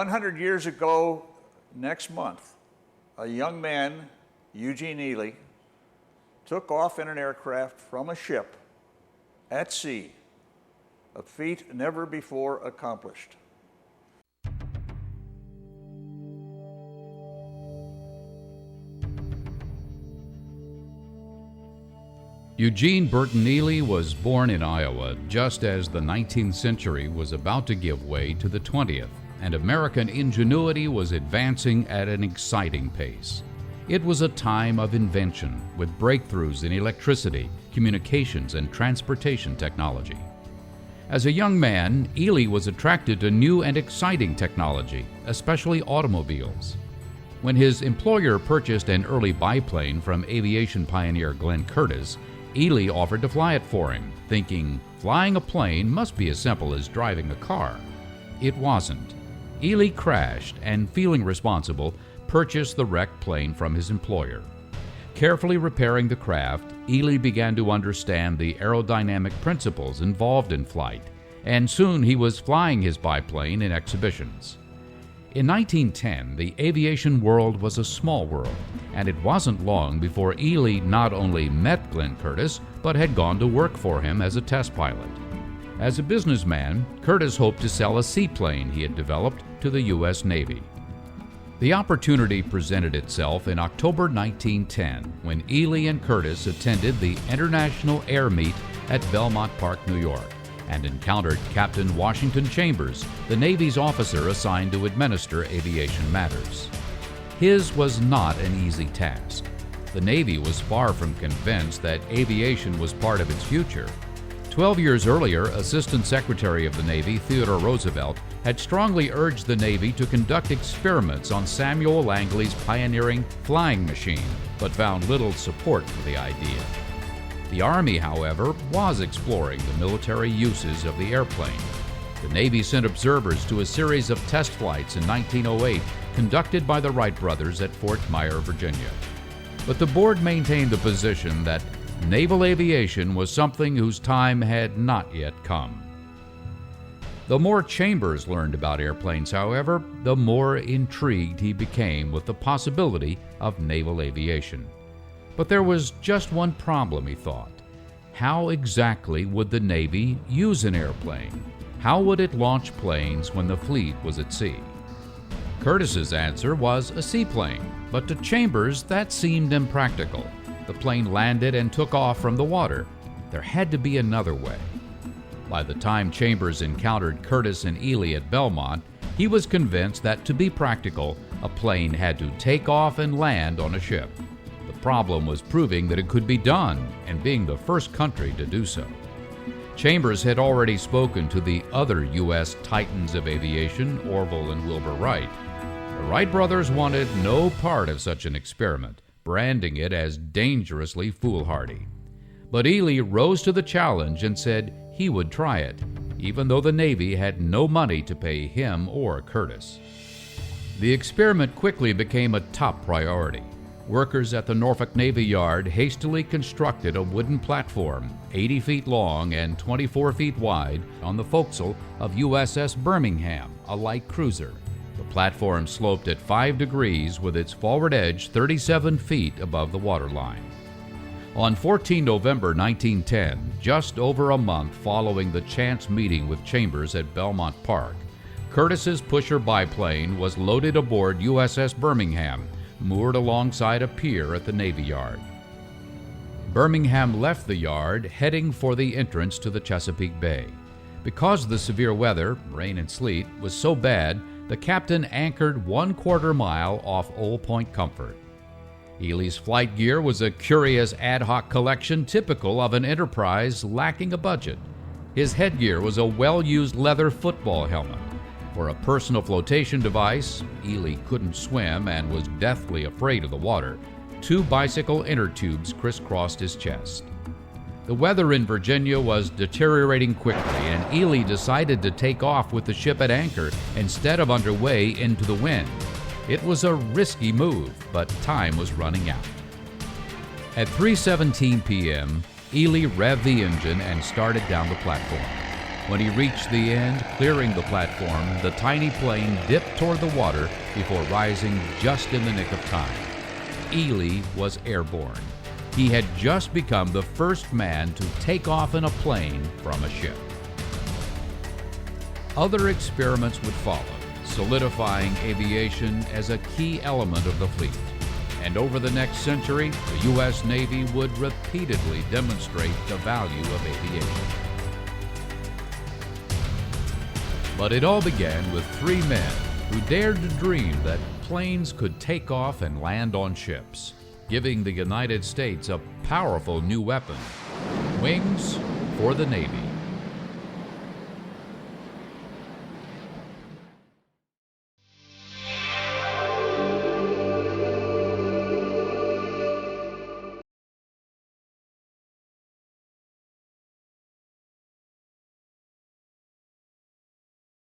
100 years ago, next month, a young man, Eugene Ely, took off in an aircraft from a ship at sea, a feat never before accomplished. Eugene Burton Ely was born in Iowa just as the 19th century was about to give way to the 20th, and American ingenuity was advancing at an exciting pace. It was a time of invention, with breakthroughs in electricity, communications, and transportation technology. As a young man, Ely was attracted to new and exciting technology, especially automobiles. When his employer purchased an early biplane from aviation pioneer Glenn Curtiss, Ely offered to fly it for him, thinking flying a plane must be as simple as driving a car. It wasn't. Ely crashed and, feeling responsible, purchased the wrecked plane from his employer. Carefully repairing the craft, Ely began to understand the aerodynamic principles involved in flight, and soon he was flying his biplane in exhibitions. In 1910, the aviation world was a small world, and it wasn't long before Ely not only met Glenn Curtiss, but had gone to work for him as a test pilot. As a businessman, Curtiss hoped to sell a seaplane he had developed to the U.S. Navy. The opportunity presented itself in October 1910 when Ely and Curtiss attended the International Air Meet at Belmont Park, New York, and encountered Captain Washington Chambers, the Navy's officer assigned to administer aviation matters. His was not an easy task. The Navy was far from convinced that aviation was part of its future. 12 years earlier, Assistant Secretary of the Navy Theodore Roosevelt had strongly urged the Navy to conduct experiments on Samuel Langley's pioneering flying machine, but found little support for the idea. The Army, however, was exploring the military uses of the airplane. The Navy sent observers to a series of test flights in 1908 conducted by the Wright brothers at Fort Myer, Virginia. But the board maintained the position that naval aviation was something whose time had not yet come. The more Chambers learned about airplanes, however, the more intrigued he became with the possibility of naval aviation. But there was just one problem, he thought. How exactly would the Navy use an airplane? How would it launch planes when the fleet was at sea? Curtiss's answer was a seaplane, but to Chambers that seemed impractical. The plane landed and took off from the water. There had to be another way. By the time Chambers encountered Curtiss and Ely at Belmont, he was convinced that to be practical, a plane had to take off and land on a ship. The problem was proving that it could be done and being the first country to do so. Chambers had already spoken to the other U.S. titans of aviation, Orville and Wilbur Wright. The Wright brothers wanted no part of such an experiment, branding it as dangerously foolhardy. But Ely rose to the challenge and said he would try it, even though the Navy had no money to pay him or Curtiss. The experiment quickly became a top priority. Workers at the Norfolk Navy Yard hastily constructed a wooden platform 80 feet long and 24 feet wide on the forecastle of USS Birmingham, a light cruiser. The platform sloped at 5 degrees with its forward edge 37 feet above the waterline. On 14 November 1910, just over a month following the chance meeting with Chambers at Belmont Park, Curtiss's pusher biplane was loaded aboard USS Birmingham, moored alongside a pier at the Navy Yard. Birmingham left the yard, heading for the entrance to the Chesapeake Bay. Because the severe weather, rain and sleet, was so bad, the captain anchored 1/4 mile off Old Point Comfort. Ely's flight gear was a curious ad hoc collection typical of an enterprise lacking a budget. His headgear was a well-used leather football helmet. For a personal flotation device, Ely couldn't swim and was deathly afraid of the water. 2 bicycle inner tubes crisscrossed his chest. The weather in Virginia was deteriorating quickly, and Ely decided to take off with the ship at anchor instead of underway into the wind. It was a risky move, but time was running out. At 3:17 p.m., Ely revved the engine and started down the platform. When he reached the end, clearing the platform, the tiny plane dipped toward the water before rising just in the nick of time. Ely was airborne. He had just become the first man to take off in a plane from a ship. Other experiments would follow, solidifying aviation as a key element of the fleet. And over the next century, the U.S. Navy would repeatedly demonstrate the value of aviation. But it all began with three men who dared to dream that planes could take off and land on ships, giving the United States a powerful new weapon: wings for the Navy.